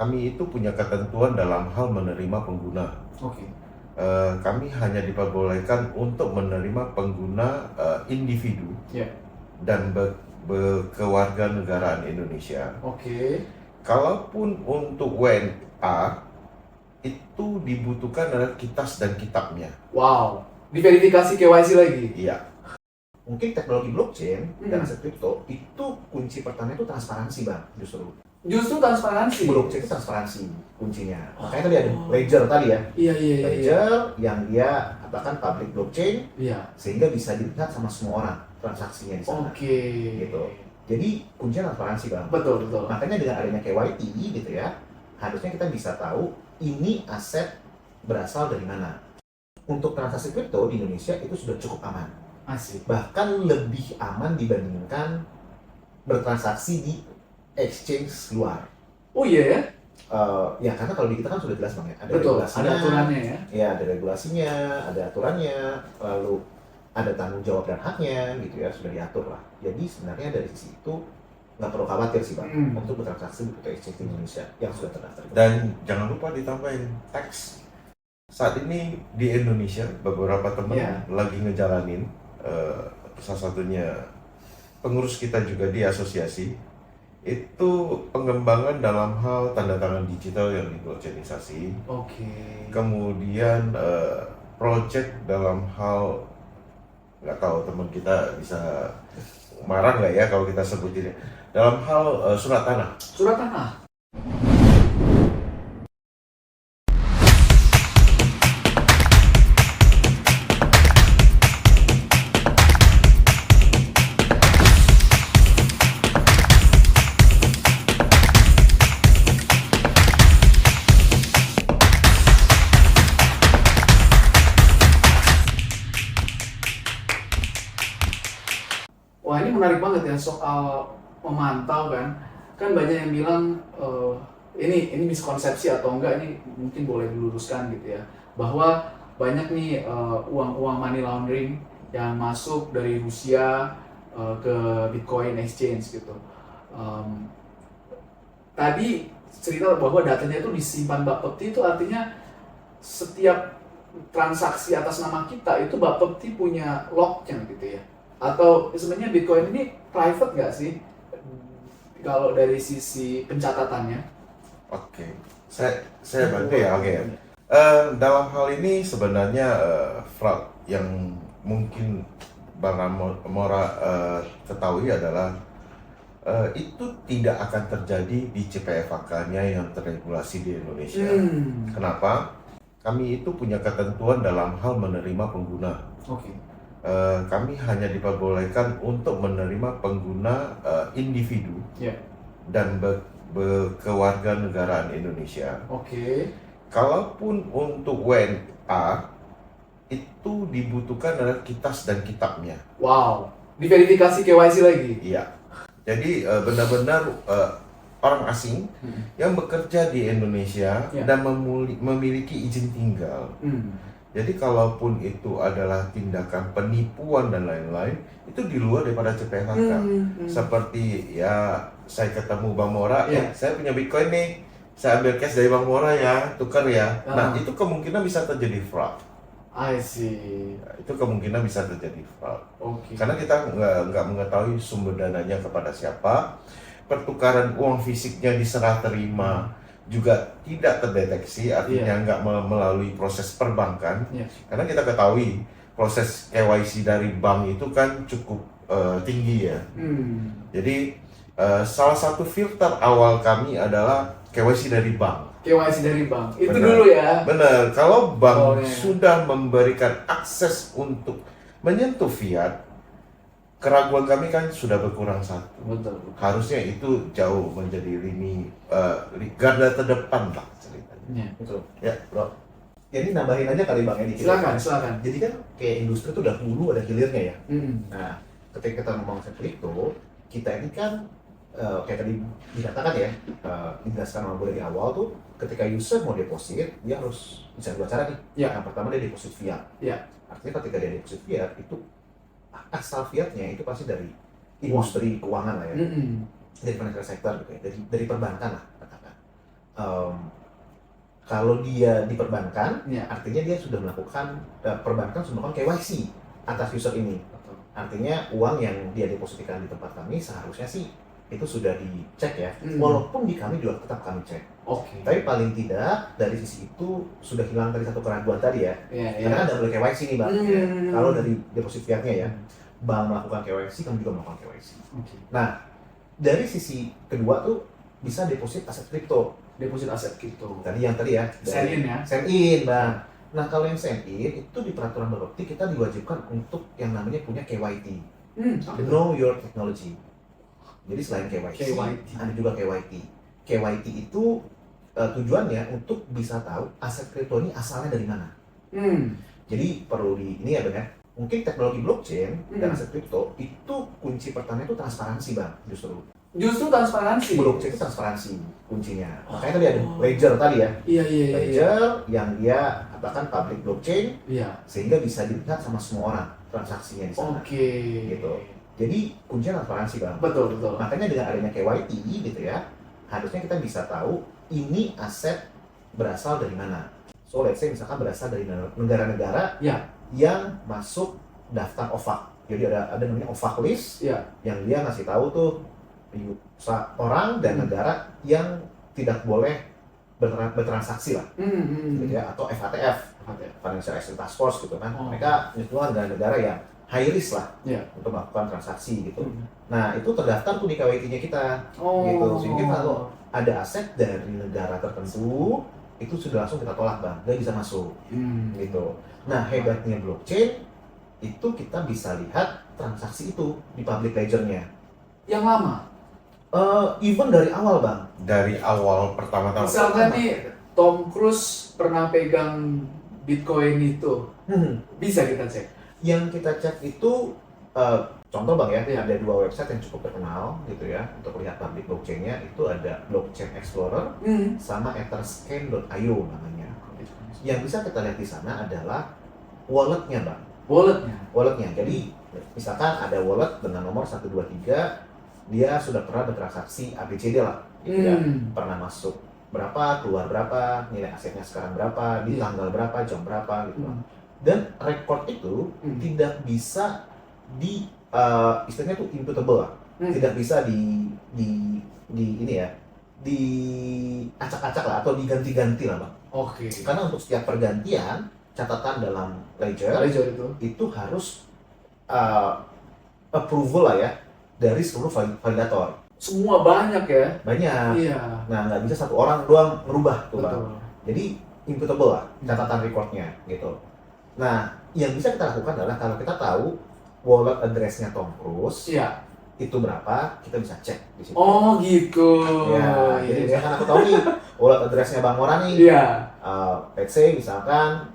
Kami itu punya ketentuan dalam hal menerima pengguna. Oke. Kami hanya diperbolehkan untuk menerima pengguna individu Ya. dan berkewarganegaraan Indonesia. Oke. Kalaupun untuk WNA itu dibutuhkan adalah kitas dan kitabnya. Wow. Diverifikasi KYC lagi. Iya. Mungkin teknologi blockchain dan aset kripto itu kunci pertama itu transparansi, Bang, justru. Justru transparansi. Blockchain itu transparansi kuncinya. Makanya tadi ada ledger tadi ya. Iya. Ledger yang dia katakan public blockchain Iya. sehingga bisa dilihat sama semua orang transaksinya di sana. Oke. Gitu. Jadi kuncinya transparansi, Bang. Betul. Makanya dengan adanya KYC gitu ya, harusnya kita bisa tahu ini aset berasal dari mana. Untuk transaksi kripto di Indonesia itu sudah cukup aman. Asik. Bahkan lebih aman dibandingkan bertransaksi di exchange luar. Oh iya ya? Ya karena kalau di kita kan sudah jelas, Bang, ya. Ada Betul. regulasinya, Ada aturannya ya. ya ada regulasinya, ada aturannya, lalu ada tanggung jawab dan haknya gitu ya, sudah diatur lah. Jadi sebenarnya dari sisi itu nggak perlu khawatir sih, Bang, untuk bertransaksi di exchange di Indonesia yang sudah terdaftar. Dan jangan lupa ditambahin tax. Saat ini di Indonesia beberapa teman lagi ngejalanin, salah satunya pengurus kita juga di asosiasi, itu pengembangan dalam hal tanda tangan digital yang diblockchainisasi. Oke. Kemudian project dalam hal, nggak tahu teman kita bisa marah nggak ya kalau kita sebutin, dalam hal surat tanah. Surat tanah. Wah, ini menarik banget ya soal memantau kan. Kan banyak yang bilang ini miskonsepsi atau enggak, ini mungkin boleh diluruskan gitu ya. Bahwa banyak nih uang-uang money laundering yang masuk dari Rusia ke Bitcoin exchange gitu. Tadi cerita bahwa datanya itu disimpan Bapepti, itu artinya setiap transaksi atas nama kita itu Bapepti punya locknya gitu ya. Atau sebenarnya Bitcoin ini private nggak sih kalau dari sisi pencatatannya? Oke, saya bantu ya. Oke. Dalam hal ini sebenarnya fraud yang mungkin Bang Mora ketahui adalah itu tidak akan terjadi di CPFK-nya yang terregulasi di Indonesia. Kenapa? Kami itu punya ketentuan dalam hal menerima pengguna. Oke. Kami hanya diperbolehkan untuk menerima pengguna individu dan berkewarganegaraan Indonesia. Oke. Kalaupun untuk WNA itu dibutuhkan adalah kitas dan kitabnya. Wow, diverifikasi KYC lagi. Iya. Jadi benar-benar orang asing yang bekerja di Indonesia dan memiliki izin tinggal. Jadi kalaupun itu adalah tindakan penipuan dan lain-lain, itu di luar daripada CPFK. Seperti ya saya ketemu Bang Mora, saya punya Bitcoin nih, saya ambil cash dari Bang Mora ya, tukar ya. Nah itu kemungkinan bisa terjadi fraud. I see. Itu kemungkinan bisa terjadi fraud. Oke. Karena kita nggak mengetahui sumber dananya kepada siapa, pertukaran uang fisiknya diserah terima juga tidak terdeteksi, artinya nggak melalui proses perbankan. Karena kita ketahui proses KYC dari bank itu kan cukup tinggi ya. Jadi salah satu filter awal kami adalah KYC dari bank. KYC dari bank, itu dulu ya? Benar, kalau bank sudah memberikan akses untuk menyentuh fiat, keraguan kami kan sudah berkurang satu. Betul. Harusnya itu jauh menjadi lini garda terdepan lah ceritanya. Betul. Ya, Bro. Jadi nambahin aja kali, Bang, ya dikit. Silakan. Jadi kan kayak industri itu udah hulu ada hilirnya ya. Nah, ketika kita ngomong kripto, kita ini kan kayak tadi dikatakan ya, dijelaskan sama gue dari awal tuh, ketika user mau deposit, dia harus bisa dua cara nih. Yang pertama dia deposit fiat. Artinya ketika dia deposit fiat, itu asal fiatnya itu pasti dari industri keuangan lah ya, dari financial sector gitu ya, dari perbankan lah katakan. kalau dia di perbankan, Ya. artinya dia sudah melakukan perbankan sudah melakukan KYC atas user ini. Artinya uang yang dia depositkan di tempat kami seharusnya sih itu sudah dicek ya. Walaupun di kami juga tetap kami cek. Oke. Tapi paling tidak dari sisi itu sudah hilang tadi satu keraguan tadi ya. Karena kan ada boleh KYC nih bang. Ya. Kalau dari deposit fiatnya ya, bank melakukan KYC, kami juga melakukan KYC. Nah, dari sisi kedua tuh bisa deposit aset kripto. Deposit aset kripto. Tadi ya. Send in ya. Send in, bang. Nah, kalau yang send in itu di peraturan Bapepti kita diwajibkan untuk yang namanya punya KYT. Know Your Technology. Jadi selain KYC, ada juga KYT. KYT itu tujuannya untuk bisa tahu aset kripto ini asalnya dari mana. Jadi perlu ini ya bang ya. Mungkin teknologi blockchain dan aset kripto itu kunci pertama itu transparansi bang, Justru transparansi. Blockchain itu transparansi kuncinya. Makanya tadi ada ledger tadi ya. Iya. Ledger yang dia katakan public blockchain, sehingga bisa dilihat sama semua orang transaksinya di sana. Gitu. Jadi kuncinya transparansi bang. Betul. Makanya dengan adanya KYT gitu ya, harusnya kita bisa tahu ini aset berasal dari mana. So let's say misalkan berasal dari negara-negara yang masuk daftar OFAC. Jadi ada namanya OFAC list yang dia ngasih tahu tuh orang dan negara yang tidak boleh bertransaksi lah, gitu ya, atau FATF, Financial Action Task Force gitu kan. Mereka menyebutkan negara-negara yang high risk lah untuk melakukan transaksi gitu. Nah itu terdaftar tuh di KWT-nya kita, gitu. Sehingga kalau ada aset dari negara tertentu itu sudah langsung kita tolak bang, nggak bisa masuk, gitu. Nah hebatnya blockchain itu kita bisa lihat transaksi itu di public ledger-nya. Yang lama? Even dari awal bang. Dari awal pertama-tama. Misalkan nih Tom Cruise pernah pegang Bitcoin itu, bisa kita cek. Yang kita cek itu contoh bang ya, ada dua website yang cukup terkenal gitu ya untuk lihat public blockchain-nya. Itu ada Blockchain Explorer sama etherscan.io namanya. Yang bisa kita lihat di sana adalah walletnya bang. Walletnya. Jadi misalkan ada wallet dengan nomor 123, dia sudah pernah bertransaksi ABCD lah, gitu ya. Pernah masuk berapa, keluar berapa, nilai asetnya sekarang berapa, di tanggal berapa, jam berapa gitu. Dan record itu tidak bisa istilahnya itu imputable lah. Tidak bisa di ini ya, diacak-acak lah atau diganti-ganti lah bang. Karena untuk setiap pergantian catatan dalam ledger itu harus approval lah ya dari seluruh validator. Semua banyak ya? Banyak. Nah nggak bisa satu orang doang merubah tuh bang. Jadi imputable lah catatan recordnya gitu. Nah yang bisa kita lakukan adalah kalau kita tahu wallet address-nya Tom Cruise itu berapa, kita bisa cek di situ. Oh gitu. Ya, jadi misalkan aku tahu nih wallet address-nya Bang Mora nih. Let's say misalkan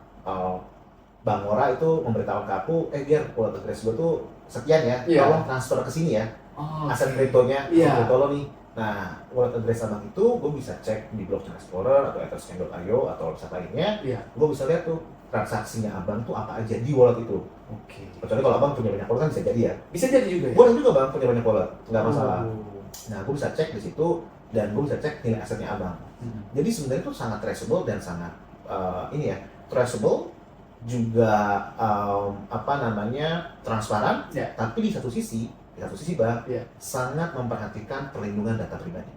Bang Mora itu memberitahu ke aku, biar wallet address gue tuh sekian ya, tolong transfer ke sini ya, aset kriptonya, kripto lo nih. Nah, wallet address abang itu gue bisa cek di Blockchain Explorer atau etherscan.io atau website lainnya. Gue bisa lihat tuh transaksinya abang tuh apa aja di wallet itu. Kecuali kalau abang punya banyak wallet kan bisa jadi ya. Bisa jadi juga ya? Boleh juga bang punya banyak wallet, nggak masalah. Nah, gue bisa cek di situ dan gue bisa cek nilai asetnya abang. Jadi sebenarnya itu sangat traceable dan sangat traceable juga transparan. Tapi di satu sisi bang sangat memperhatikan perlindungan data pribadi.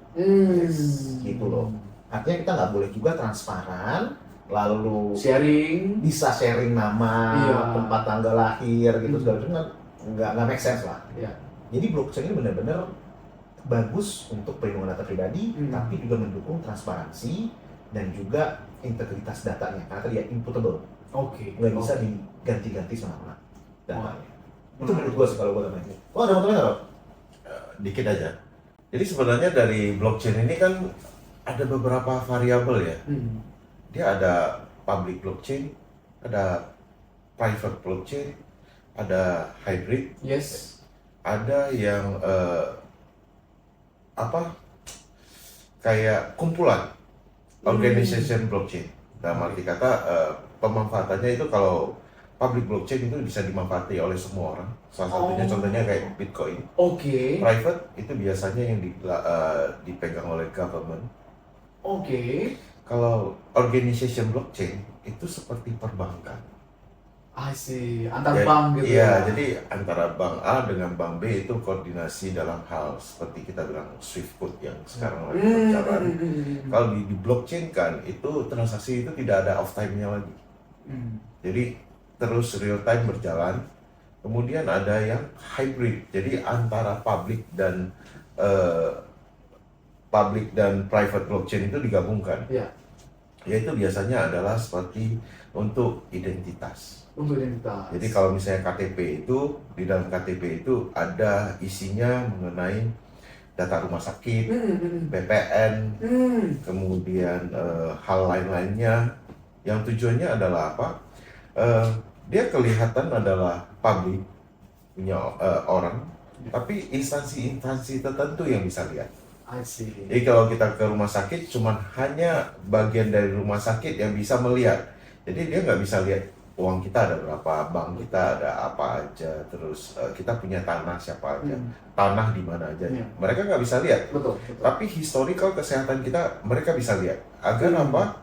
Gitu loh. Artinya kita nggak boleh juga transparan lalu bisa sharing nama, tempat tanggal lahir gitu segala macam, nggak make sense lah. Jadi blockchain ini benar-benar bagus untuk perlindungan data pribadi, tapi juga mendukung transparansi dan juga integritas datanya karena tadi ya imputable. Nggak bisa diganti-ganti sama orang datanya. Itu menurut gue sih kalau gue namanya. Ada mau nggak? Dikit aja. Jadi sebenarnya dari blockchain ini kan ada beberapa variabel ya. Dia ada public blockchain, ada private blockchain, ada hybrid, ada yang kayak kumpulan organization blockchain. Dalam arti kata pemanfaatannya itu kalau public blockchain itu bisa dimanfaati oleh semua orang. Salah satunya contohnya kayak Bitcoin. Private itu biasanya yang dipegang oleh government. Oke. Kalau organization blockchain itu seperti perbankan. I see. Antar bank gitu iya, ya. jadi antara bank A dengan bank B itu koordinasi dalam hal seperti kita bilang Swift code yang sekarang lagi berjalan. Kalau di blockchain kan itu transaksi itu tidak ada off time-nya lagi. Jadi terus real time berjalan. Kemudian ada yang hybrid, jadi antara public dan private blockchain itu digabungkan. Iya. Yaitu biasanya adalah seperti untuk identitas. Untuk identitas. Jadi kalau misalnya KTP itu, di dalam KTP itu ada isinya mengenai data rumah sakit, BPN, kemudian hal lain-lainnya yang tujuannya adalah apa? Dia kelihatan adalah publik punya orang, tapi instansi-instansi tertentu yang bisa lihat. I see. Jadi kalau kita ke rumah sakit, cuman hanya bagian dari rumah sakit yang bisa melihat. Jadi dia nggak bisa lihat uang kita ada berapa, bank kita ada apa aja, terus kita punya tanah siapa aja, tanah di mana aja. Mereka nggak bisa lihat. Betul. Tapi historical kesehatan kita mereka bisa lihat. Agar apa?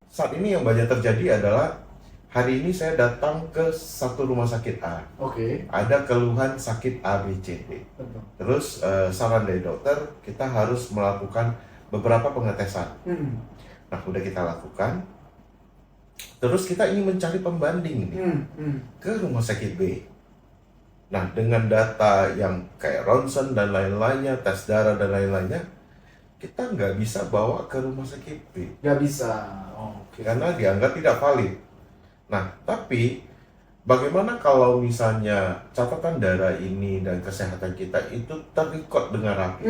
Saat ini yang banyak terjadi adalah hari ini saya datang ke satu rumah sakit A. Oke. Ada keluhan sakit A, B, C, D. Betul. Terus saran dari dokter kita harus melakukan beberapa pengetesan. Nah, udah kita lakukan. Terus kita ingin mencari pembanding nih ke rumah sakit B. Nah, dengan data yang kayak ronsen dan lain-lainnya, tes darah dan lain-lainnya, kita nggak bisa bawa ke rumah sakit B. Nggak bisa. Oke. Karena dianggap tidak valid. Nah, tapi bagaimana kalau misalnya catatan darah ini dan kesehatan kita itu terrecord dengan rapi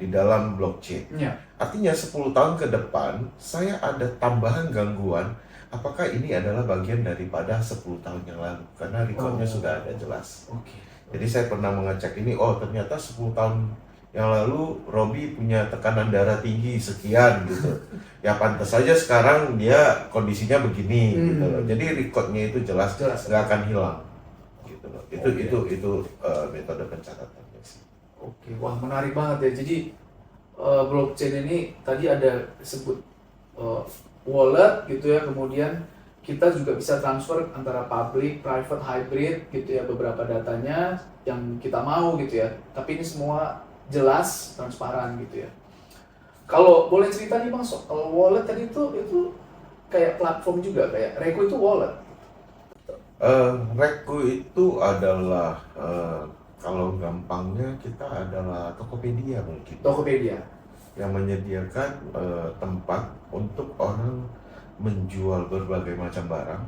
di dalam blockchain? Ya. Artinya 10 tahun ke depan, saya ada tambahan gangguan. Apakah ini adalah bagian daripada 10 tahun yang lalu? Karena recordnya sudah ada jelas. Oke. Jadi saya pernah mengecek ini, oh ternyata 10 tahun yang lalu Robi punya tekanan darah tinggi sekian gitu. Ya pantas saja sekarang dia kondisinya begini gitu loh. Jadi recordnya itu jelas nggak akan hilang gitu loh. Itu metode pencatatannya sih. Oke, wah menarik banget ya. Jadi blockchain ini tadi ada sebut wallet gitu ya, kemudian kita juga bisa transfer antara public, private, hybrid gitu ya, beberapa datanya yang kita mau gitu ya. Tapi ini semua jelas, transparan gitu ya. Kalau boleh cerita nih Bang, soal wallet tadi itu kayak platform juga, kayak Reko itu wallet. Reko itu adalah kalau gampangnya kita adalah Tokopedia mungkin. Tokopedia. Yang menyediakan tempat untuk orang menjual berbagai macam barang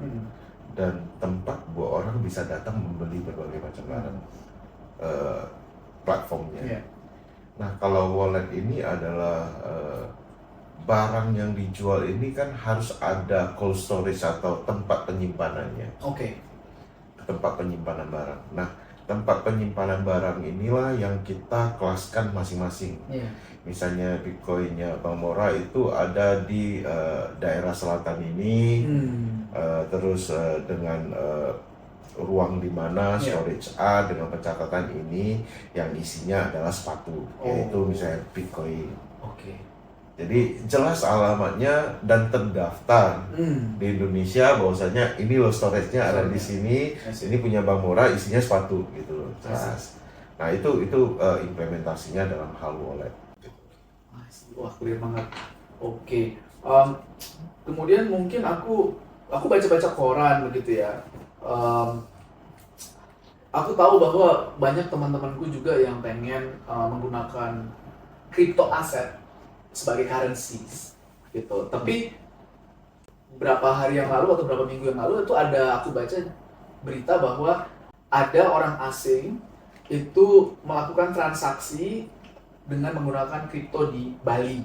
dan tempat buat orang bisa datang membeli berbagai macam barang platformnya. Yeah. Nah kalau wallet ini adalah barang yang dijual ini kan harus ada cold storage atau tempat penyimpanannya. Oke. Tempat penyimpanan barang. Nah tempat penyimpanan barang inilah yang kita kelaskan masing-masing. Yeah. Misalnya Bitcoinnya Bang Mora itu ada di daerah selatan ini, terus dengan ruang di mana storage A dengan pencatatan ini yang isinya adalah sepatu, yaitu misalnya Bitcoin. Oke. Jadi jelas alamatnya dan terdaftar di Indonesia bahwasanya ini loh storage-nya ada di sini, ini punya Bang Mora isinya sepatu gitu loh, jelas. Nah itu implementasinya dalam hal wallet. Wah clear banget. Oke. Kemudian mungkin aku baca-baca koran begitu ya. Aku tahu bahwa banyak teman-temanku juga yang pengen menggunakan crypto aset sebagai currencies gitu. Tapi berapa hari yang lalu atau berapa minggu yang lalu itu aku baca berita bahwa ada orang asing itu melakukan transaksi dengan menggunakan kripto di Bali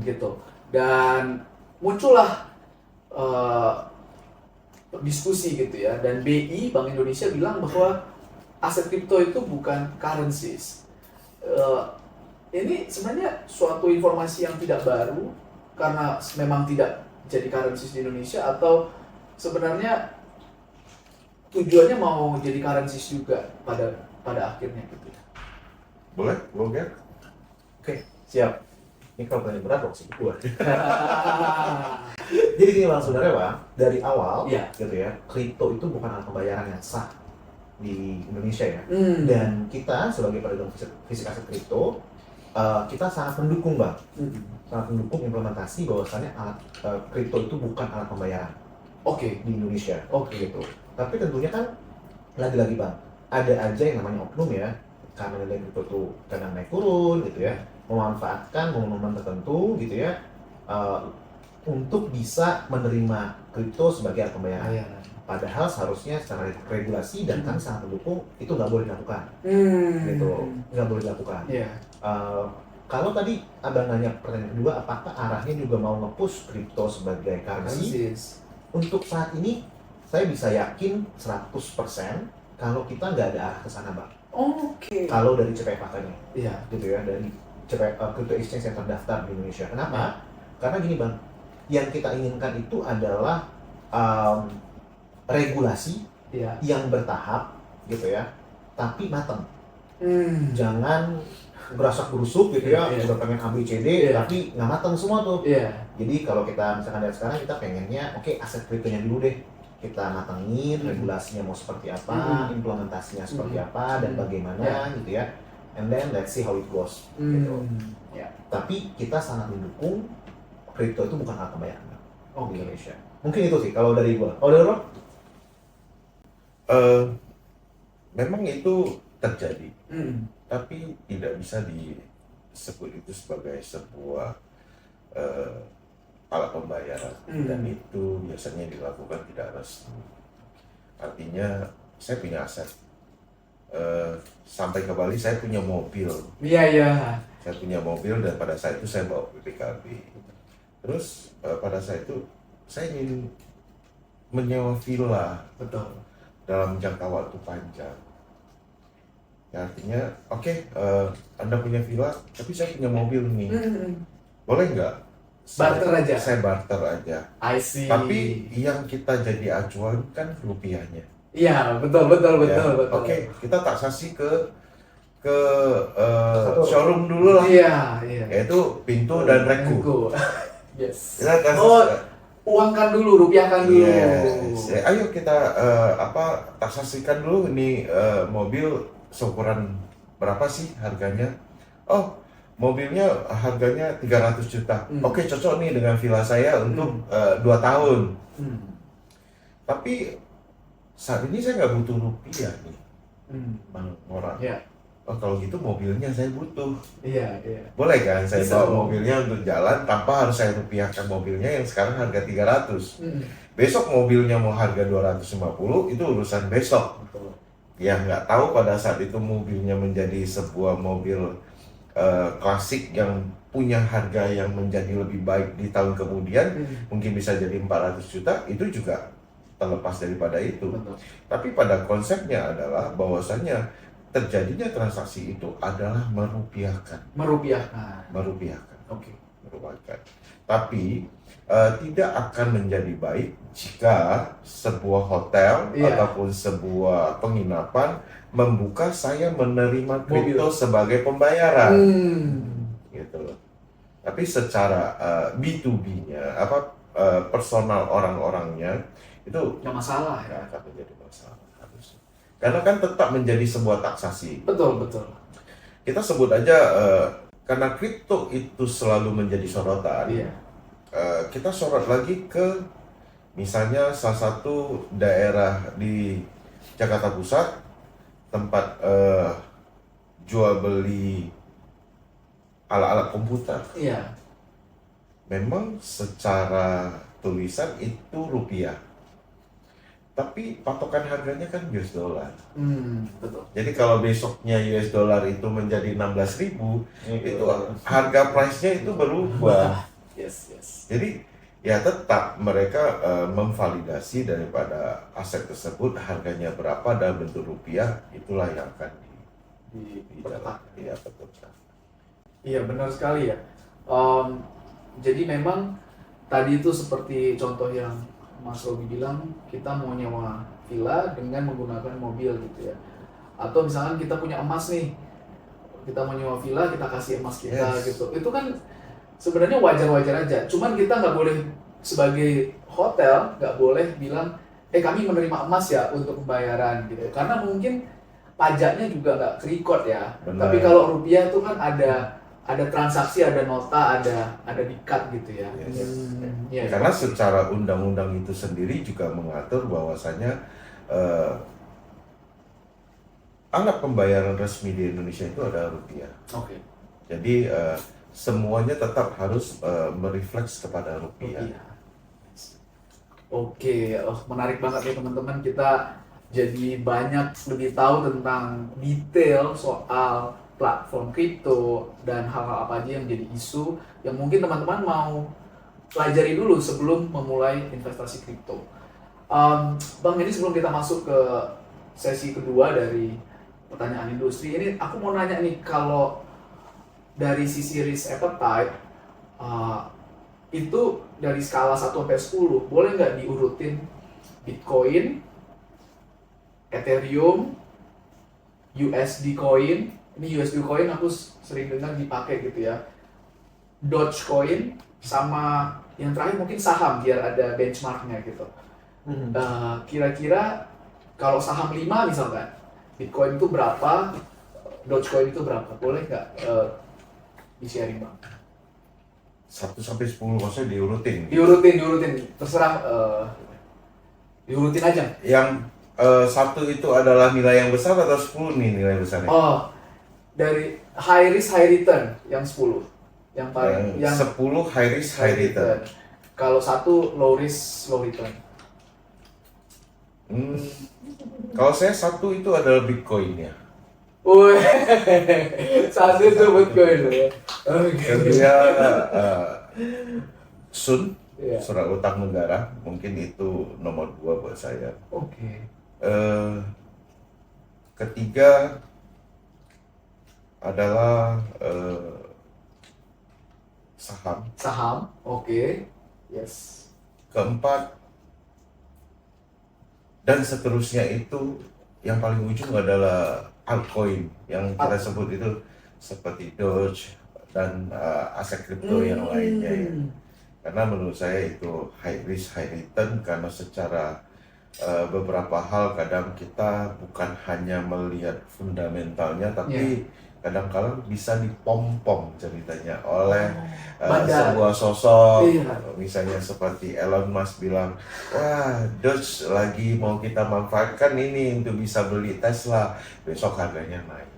gitu, dan muncullah diskusi gitu ya, dan BI Bank Indonesia bilang bahwa aset kripto itu bukan currencies. Ini sebenarnya suatu informasi yang tidak baru karena memang tidak jadi currencies di Indonesia, atau sebenarnya tujuannya mau jadi currencies juga pada akhirnya gitu ya. Boleh, Bang Ger? Oke, siap. Ini kalau pertanyaan berat dong sih gua. Jadi gini Bang, sebenarnya Bang, dari awal Iya. gitu ya, kripto itu bukan alat pembayaran yang sah di Indonesia ya. Hmm. Dan kita sebagai pedagang fisik aset kripto, kita sangat mendukung Bang, sangat mendukung implementasi bahwasannya alat kripto itu bukan alat pembayaran Oke. di Indonesia. Oke. Gitu. Tapi tentunya kan lagi-lagi Bang, ada aja yang namanya oknum ya, karena nilai kripto itu kadang naik turun gitu ya, memanfaatkan momen-momen tertentu gitu ya, untuk bisa menerima kripto sebagai alat pembayaran. Iya. Padahal seharusnya secara regulasi dan kami sangat mendukung itu nggak boleh dilakukan, gitu, nggak boleh dilakukan. Iya. Kalau tadi abang nanya pertanyaan kedua, apakah arahnya juga mau nge-push kripto sebagai currency? Untuk saat ini saya bisa yakin 100% kalau kita nggak ada arah ke sana Bang. Oke. Kalau dari CPF nya, Iya. gitu ya, dari CPF crypto exchange yang terdaftar di Indonesia. Kenapa? Karena gini Bang, yang kita inginkan itu adalah regulasi Iya. yang bertahap gitu ya, tapi matang. Jangan gerasak gerusuk gitu ya, Iya. udah pengen ABCD Iya. tapi nggak matang semua tuh. Iya. Jadi kalau kita misalkan dari sekarang kita pengennya oke, aset kriptonya dulu deh kita matengin, regulasinya mau seperti apa, implementasinya seperti apa dan bagaimana gitu ya, and then let's see how it goes gitu. Ya. Tapi kita sangat mendukung kripto itu bukan alat pembayaran di Oke. Indonesia. Mungkin itu sih kalau dari gua. Oh dari Rob? Memang itu terjadi, tapi tidak bisa disebut itu sebagai sebuah alat pembayaran, dan itu biasanya dilakukan tidak resmi. Artinya saya punya aset, sampai ke Bali saya punya mobil. Iya, iya. Saya punya mobil dan pada saat itu saya bawa BPKB. Terus pada saat itu saya ingin menyewa villa Betul. dalam jangka waktu panjang. Ya, artinya oke, Anda punya villa tapi saya punya mobil nih, boleh nggak? Barter aja. Saya barter aja. I see. Tapi yang kita jadi acuan kan rupiahnya. Iya, betul. Ya, oke, kita taksasi ke showroom dulu lah, Iya. yaitu pintu dan reku. Yes. Kita kasih, Uangkan dulu, rupiahkan dulu. yes. Ya, ayo kita taksasikan dulu ini mobil seukuran berapa sih harganya? Oh, mobilnya harganya 300 juta. Oke, cocok nih dengan villa saya untuk 2 tahun. Tapi saat ini saya nggak butuh rupiah nih, Bang Moran. Iya. Oh, kalau gitu mobilnya saya butuh. Iya. Boleh kan saya Bisa bawa dong. mobilnya untuk jalan tanpa harus saya rupiahkan mobilnya yang sekarang harga 300. Besok mobilnya mau harga 250, itu urusan besok. Betul. Ya nggak tahu pada saat itu mobilnya menjadi sebuah mobil klasik yang punya harga yang menjadi lebih baik di tahun kemudian, mungkin bisa jadi 400 juta, itu juga terlepas daripada itu. Betul. Tapi pada konsepnya adalah bahwasannya terjadinya transaksi itu adalah merupiahkan. Oke. Merupakan. Tapi tidak akan menjadi baik jika sebuah hotel ataupun sebuah penginapan membuka saya menerima kripto sebagai pembayaran, gitu loh. Tapi secara B2B-nya, personal orang-orangnya itu Nggak masalah ya. nggak akan menjadi masalah harusnya. Karena kan tetap menjadi sebuah taksasi. Betul. Kita sebut aja karena kripto itu selalu menjadi sorotan. Iya. Kita sorot lagi ke misalnya salah satu daerah di Jakarta Pusat, tempat jual beli alat-alat komputer. Iya. Memang secara tulisan itu rupiah, tapi patokan harganya kan US dollar. Betul. Jadi kalau besoknya US dollar itu menjadi 16.000, itu harga price-nya itu berubah. Yes. Jadi ya tetap mereka memvalidasi daripada aset tersebut harganya berapa dalam bentuk rupiah, itulah yang akan ditetapkan. Iya, benar sekali ya. Jadi memang tadi itu seperti contoh yang Mas Robi bilang, kita mau nyewa villa dengan menggunakan mobil gitu ya. Atau misalkan kita punya emas nih, kita mau nyewa villa, kita kasih emas kita gitu. Itu kan sebenarnya wajar-wajar aja. Cuman kita nggak boleh sebagai hotel nggak boleh bilang, kami menerima emas ya untuk pembayaran gitu. Karena mungkin pajaknya juga nggak ke-record ya. Benar. Tapi kalau rupiah itu kan ada transaksi, ada nota, ada di-cut gitu ya. Yes. Karena secara undang-undang itu sendiri juga mengatur bahwasanya alat pembayaran resmi di Indonesia itu adalah rupiah. Oke. Jadi semuanya tetap harus merefleks kepada rupiah. Oke, menarik banget ya teman-teman, kita jadi banyak lebih tahu tentang detail soal platform kripto dan hal-hal apa aja yang jadi isu yang mungkin teman-teman mau pelajari dulu sebelum memulai investasi kripto. Bang, ini sebelum kita masuk ke sesi kedua dari pertanyaan industri, ini aku mau nanya nih, kalau dari sisi risk appetite, itu dari skala 1 sampai 10, boleh nggak diurutin Bitcoin, Ethereum, USD Coin, ini USD Coin aku sering dengar dipakai gitu ya, Dogecoin, sama yang terakhir mungkin saham biar ada benchmarknya gitu. Kira-kira kalau saham 5 misalkan, Bitcoin itu berapa, Dogecoin itu berapa, boleh nggak di-sharing Bang? 1 sampai 10 maksudnya diurutin. Diurutin, terserah, diurutin aja. Yang 1 itu adalah nilai yang besar atau 10 nih nilai besarnya? Oh, dari high risk high return yang 10. Yang paling yang 10 high risk high return. Kalau 1 low risk low return. Kalau saya 1 itu adalah Bitcoin ya. Wih, 1 itu Bitcoin ya. Kedua Sun, Iya. surat utang negara, mungkin itu nomor 2 buat saya. Oke. Ketiga adalah saham. Saham, oke. Yes. Keempat dan seterusnya itu yang paling ujung adalah altcoin yang kita sebut itu seperti Doge dan aset kripto yang lainnya ya. Karena menurut saya itu high risk high return karena secara beberapa hal kadang kita bukan hanya melihat fundamentalnya tapi kadang-kadang bisa dipom-pom ceritanya oleh sebuah sosok, misalnya seperti Elon Musk bilang, wah Doge lagi mau kita manfaatkan ini untuk bisa beli Tesla, besok harganya naik.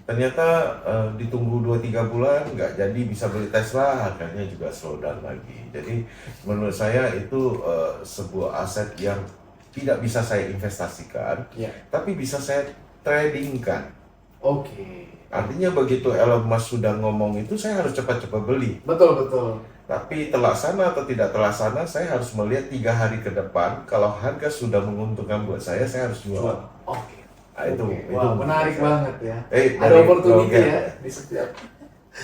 Ternyata ditunggu 2-3 bulan nggak jadi bisa beli Tesla, harganya juga slow down lagi. Jadi menurut saya itu sebuah aset yang tidak bisa saya investasikan, tapi bisa saya tradingkan. Oke. Artinya begitu Elon Musk sudah ngomong itu, saya harus cepat-cepat beli. Betul. Tapi terlaksana atau tidak terlaksana, saya harus melihat 3 hari ke depan. Kalau harga sudah menguntungkan buat saya harus jual. Oke. Nah, itu menarik banget ya. Ada dari opportunity blogger ya di setiap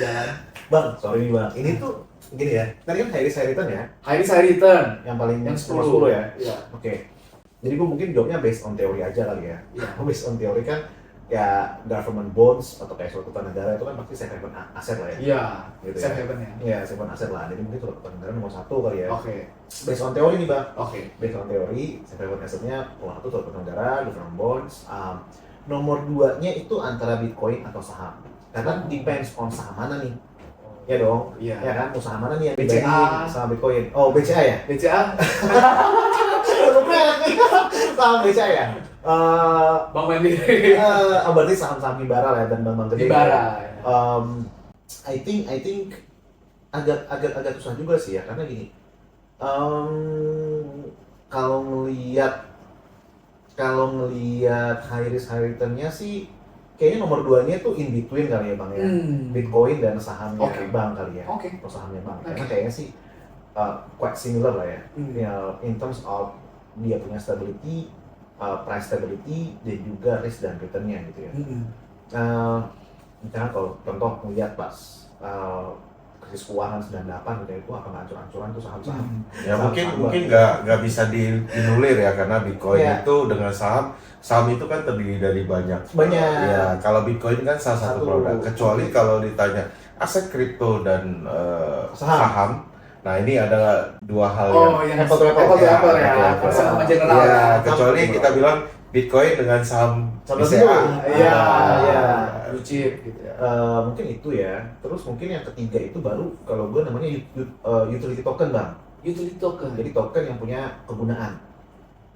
jalan. Bang, sorry nih Bang, ini tuh gini ya, tadi kan high risk high return ya, High risk high return. yang paling Yang 10 ya? Iya. Oke. Jadi gue mungkin jawabnya based on teori aja kali ya. Based on teori kan, ya government bonds atau kayak suatu negara itu kan pasti safe haven aset lah ya. Iya, gitu safe ya. haven ya. Iya, safe haven aset lah. Jadi mungkin suatu negara nomor 1 kali ya. Oke. Based on teori nih Bang. Oke. Based on teori, safe haven asetnya nomor 1 suatu negara, government bonds. Nomor 2-nya itu antara Bitcoin atau saham. Karena depends on saham mana nih. Ya dong. Iya. Ya kan, usaha mana nih yang BCA dibanding sama Bitcoin? Oh, BCA ya? BCA. Saham BCA ya? Bank Mandiri. Berarti saham-saham Himbara lah ya, dan bank-bank gede. Himbara. I think agak susah juga sih ya, karena gini. Kalau ngelihat high risk high return-nya sih kayaknya nomor 2-nya tuh in between kali ya Bang ya. Bitcoin dan sahamnya bank kali ya. Atau sahamnya bank. Karena kayaknya sih quite similar lah ya. Ya, in terms of dia punya stability, price stability, dan juga risk dan return-nya gitu ya. Misalnya kalau contoh melihat pas krisis keuangan 98 gitu ya, itu akan hancur-hancuran tuh saham-saham. Ya mungkin nggak bisa dinulir ya, karena Bitcoin itu dengan saham itu kan terdiri dari banyak. Ya kalau Bitcoin kan salah satu produk. Kecuali kalau ditanya aset kripto dan Saham. saham. Nah ini adalah dua hal yang apple to apple. apple to Ya, apple ya, apple to apple. sama general ya, ya. kecuali kita bilang Bitcoin dengan saham Saham BCA. dulu. Iya, Iya. blue chip gitu ya. Mungkin itu ya. Terus mungkin yang ketiga itu baru kalau gue namanya utility token bang. Utility token. Jadi token yang punya kegunaan.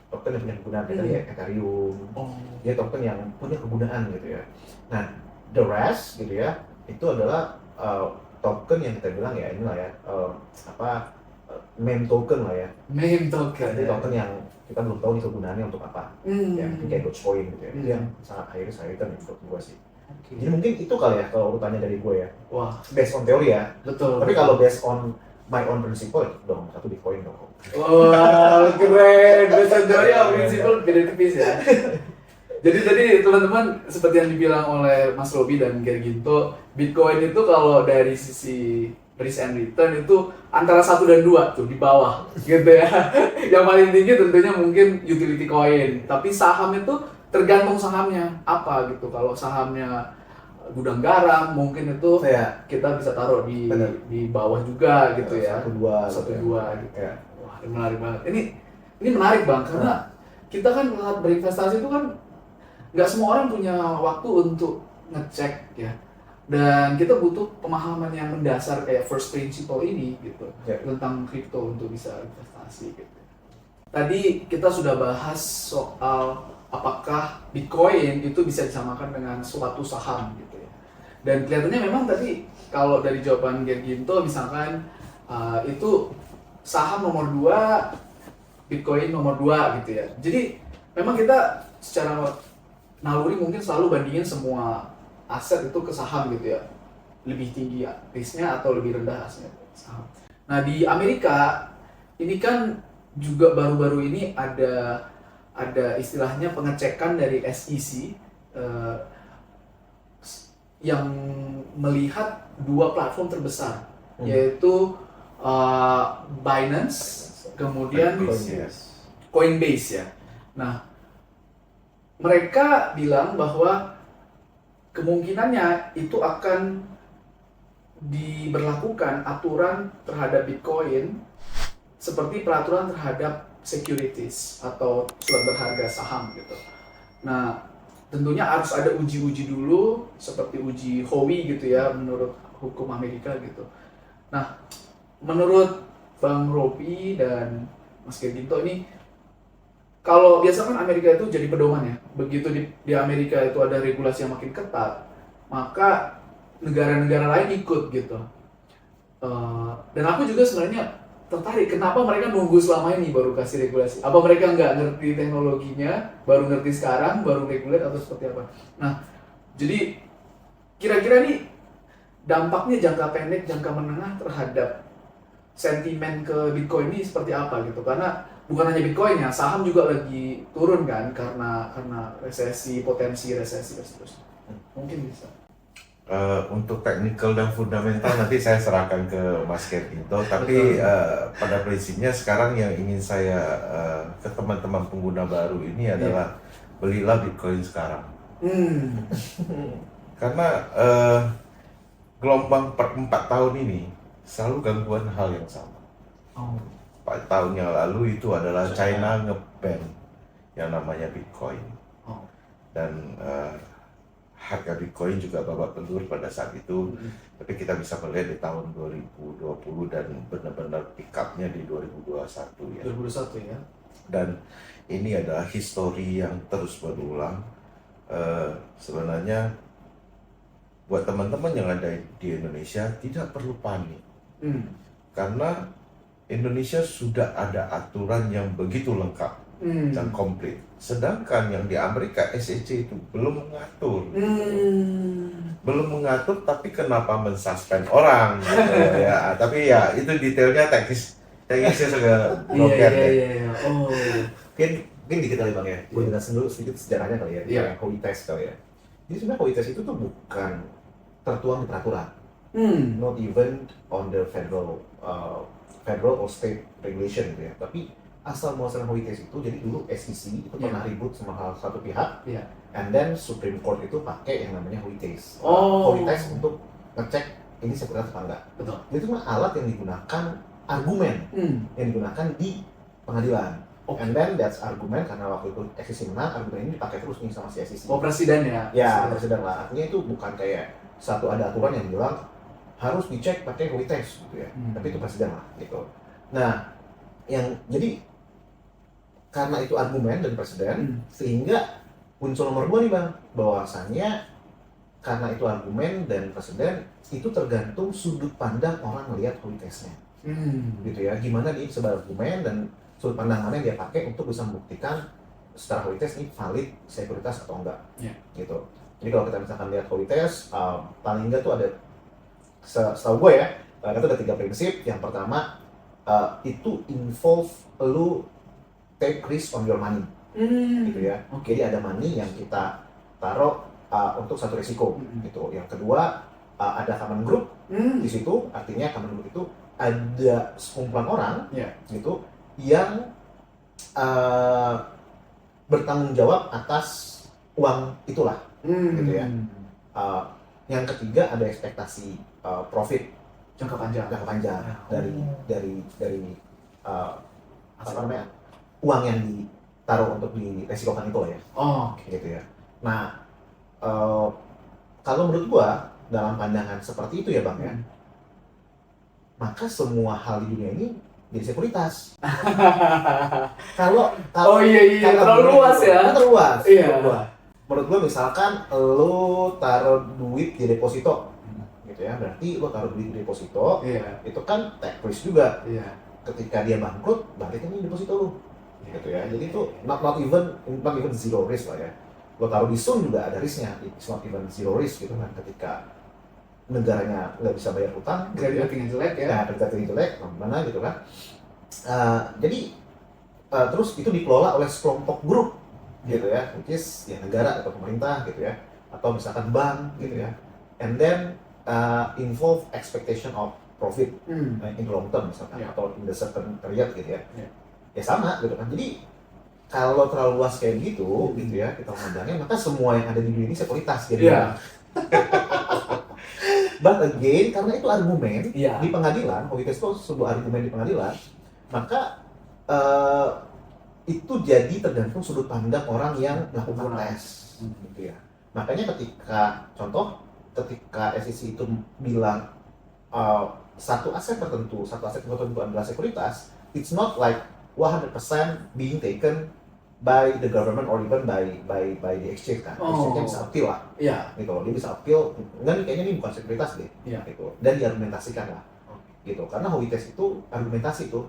Token yang punya kegunaan kayak tadi ya, Ethereum. Oh. Dia token yang punya kegunaan gitu ya. Nah, the rest gitu ya, itu adalah token yang kita bilang ya inilah ya meme token lah ya. Meme token. Jadi token yang kita belum tahu nih kegunaannya untuk apa. Ya, mungkin kayak Dogecoin gitu ya. Itu yang sangat high risk high return menurut gue sih. Oke. Jadi mungkin itu kali ya kalau urutannya dari gue ya. Wah, Based on teori ya. betul. Tapi kalau based on my own principle dong satu Bitcoin dong. wah, keren. Dasarnya ya prinsipal beda tipis ya. Jadi tadi teman-teman seperti yang dibilang oleh Mas Robi dan Gerginto, Bitcoin itu kalau dari sisi risk and return itu antara 1 dan 2 tuh di bawah gitu ya. Yang paling tinggi tentunya mungkin utility coin, tapi saham itu tergantung sahamnya apa gitu. Kalau sahamnya gudang garam mungkin itu Kayak kita bisa taruh di Bener. di bawah juga gitu ya. 1-2 gitu. ya. Wah, ini menarik banget. Ini menarik Bang karena kita kan saat berinvestasi itu kan nggak semua orang punya waktu untuk ngecek ya. Dan kita butuh pemahaman yang mendasar kayak first principle ini gitu Ya. tentang kripto untuk bisa investasi gitu. Tadi kita sudah bahas soal apakah Bitcoin itu bisa disamakan dengan suatu saham gitu ya. Dan kelihatannya memang tadi kalau dari jawaban Gerginto misalkan itu saham nomor 2, Bitcoin nomor 2 gitu ya. Jadi memang kita secara naluri mungkin selalu bandingin semua aset itu ke saham gitu ya. Lebih tinggi risknya atau lebih rendah asetnya saham. Nah di Amerika ini kan juga baru-baru ini ada istilahnya pengecekan dari SEC yang melihat 2 platform terbesar yaitu Binance kemudian Coinbase ya. Nah mereka bilang bahwa kemungkinannya itu akan diberlakukan aturan terhadap Bitcoin seperti peraturan terhadap securities atau surat berharga saham gitu. Nah, tentunya harus ada uji-uji dulu seperti uji Howey gitu ya menurut hukum Amerika gitu. Nah, menurut Bang Robi dan Mas Gerginto ini kalau biasa kan Amerika itu jadi pedoman ya. Begitu di Amerika itu ada regulasi yang makin ketat, maka negara-negara lain ikut gitu. Dan aku juga sebenarnya tertarik kenapa mereka nunggu selama ini baru kasih regulasi. Apa mereka nggak ngerti teknologinya, baru ngerti sekarang, baru regulate atau seperti apa? Nah, jadi kira-kira nih dampaknya jangka pendek, jangka menengah terhadap sentimen ke Bitcoin ini seperti apa gitu? Karena bukan hanya Bitcoin ya, saham juga lagi turun kan karena resesi, potensi resesi dan seterusnya. Mungkin bisa. Untuk teknikal dan fundamental nanti saya serahkan ke Mas Gerginto, tapi pada prinsipnya sekarang yang ingin saya ke teman-teman pengguna baru ini adalah belilah Bitcoin sekarang. Karena gelombang per 4 tahun ini selalu gangguan hal yang sama. 4 tahun yang lalu itu adalah China nge-ban yang namanya Bitcoin. Dan harga Bitcoin juga babak belur pada saat itu. Tapi kita bisa melihat di tahun 2020 dan benar-benar pick up-nya di 2021 ya. 2021 ya. Dan ini adalah histori yang terus berulang. Sebenarnya buat teman-teman yang ada di Indonesia tidak perlu panik. Karena Indonesia sudah ada aturan yang begitu lengkap dan komplit. Sedangkan yang di Amerika SEC itu belum mengatur. Belum mengatur, tapi kenapa mensuspend orang gitu ya. Tapi ya itu detailnya teknisnya sudah blocker ya. Iya. Oh. Mungkin dikit kali Bang ya. Gue jelasin dulu sedikit sejarahnya kali ya. Iya. Howey test kali ya. Jadi sebenarnya Howey test itu tuh bukan tertuang di peraturan. Not even on the federal or state regulation gitu ya. Tapi asal muasal Howey test itu, jadi dulu SEC itu pernah ribut sama salah satu pihak, and then Supreme Court itu pakai yang namanya Howey test. Howey test untuk ngecek ini sekuritas apa enggak. Betul. Itu cuma alat yang digunakan, argumen yang digunakan di pengadilan. Okay. And then that's argumen, karena waktu itu SEC menang, argumen ini dipakai terus nih sama si SEC. Oh, presiden ya? Ya, presiden lah. Artinya itu bukan kayak satu ada aturan yang bilang harus dicek pakai hoi test gitu ya. Tapi itu presiden lah gitu. Nah, jadi karena itu argumen dan presiden, sehingga muncul nomor 2 nih Bang, bahwasannya karena itu argumen dan presiden, itu tergantung sudut pandang orang melihat hoi testnya. Gitu ya, gimana dia bisa berargumen dan sudut pandang mana yang dia pakai untuk bisa membuktikan secara hoi test ini valid sekuritas atau enggak. Gitu. Jadi kalau kita misalkan lihat hoi test, paling enggak tuh ada, setahu gue ya, itu ada 3 prinsip. Yang pertama, itu involve lu take risk on your money, gitu ya. Jadi ada money yang kita taruh untuk satu risiko, gitu. Yang kedua, ada common group di situ, artinya common group itu ada sekumpulan orang, gitu, yang bertanggung jawab atas uang itulah, gitu ya. Yang ketiga ada ekspektasi profit jangka panjang dari apa namanya, uang yang ditaruh untuk diresikokan itu ya. Gitu ya. Nah, kalau menurut gua dalam pandangan seperti itu ya Bang ya, maka semua hal di dunia ini jadi sekuritas. Kalau terlalu luas ya. Terlalu luas. Iya. Menurut gua misalkan lo taruh duit di deposito, gitu ya, berarti lo taruh duit di deposito, itu kan take risk juga. Ketika dia bangkrut, balikin ini deposito lo, gitu ya. Jadi itu not even zero risk lah ya. Lo taruh di Sun juga ada risknya, it's not even zero risk gitu kan. Ketika negaranya nggak bisa bayar utang, kredit rating jelek ya. Nah, kredit rating jelek, mana gitu kan. Jadi terus itu dikelola oleh sekelompok grup, gitu ya, which is ya negara atau pemerintah gitu ya, atau misalkan bank gitu ya. And then involve expectation of profit in the long term misalkan, atau in the certain period gitu ya. Ya sama gitu kan. Jadi kalau terlalu luas kayak gitu, gitu ya, kita memandangnya, maka semua yang ada di dunia ini sekuritas gitu. But again, karena itu argumen di pengadilan, hoi test itu sebuah argumen di pengadilan, maka itu jadi tergantung sudut pandang orang yang melakukan tes, gitu ya. Makanya ketika SEC itu bilang satu aset tertentu adalah sekuritas, it's not like 100% being taken by the government or even by the exchange kan. Exchange-nya bisa appeal lah. Gitu, dia bisa appeal, enggak nih kayaknya ini bukan sekuritas deh. Gitu. Dan diargumentasikan lah. Gitu. Karena hoi test itu argumentasi tuh.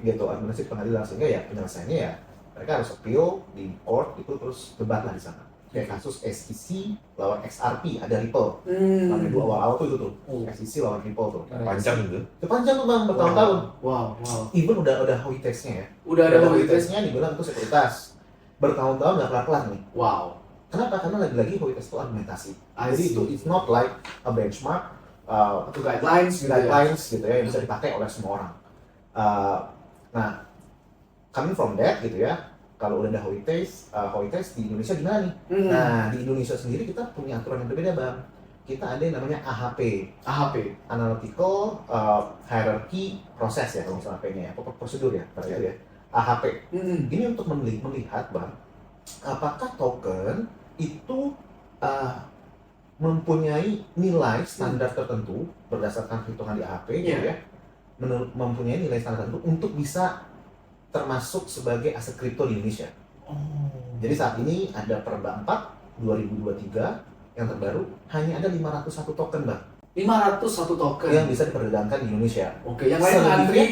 Gitu, argumentasi pengadilan, sehingga ya penyelesaiannya ya mereka harus appeal di court itu, terus debat lah di sana. Kayak kasus SEC lawan XRP, ada Ripple. Namanya dua awal-awal tuh itu tuh. SEC lawan Ripple tuh. Panjang itu. Itu panjang tuh Bang, bertahun-tahun. Wow. Even udah hoi testnya ya. Udah ada hoi testnya dibilang itu sekuritas. Bertahun-tahun nggak kelar-kelar nih. Wow. Kenapa? Karena lagi-lagi hoi test itu argumentasi. Jadi itu it's not like a benchmark, atau guidelines gitu ya, yang bisa dipakai oleh semua orang. Nah, coming from that gitu ya, kalau udah ada hoi test di Indonesia gimana nih? Nah, di Indonesia sendiri kita punya aturan yang berbeda Bang. Kita ada yang namanya AHP, Analytical Hierarchy Process ya, kalau misalnya P-nya ya, prosedur ya, berarti ya. AHP. Ini untuk melihat Bang, apakah token itu mempunyai nilai standar tertentu berdasarkan hitungan di AHP gitu ya. Mempunyai nilai standar tertentu untuk bisa termasuk sebagai aset kripto di Indonesia. Jadi saat ini ada Perba 4 2023 yang terbaru hanya ada 501 token Bang. 501 token yang bisa diperdagangkan di Indonesia. Yang lain antri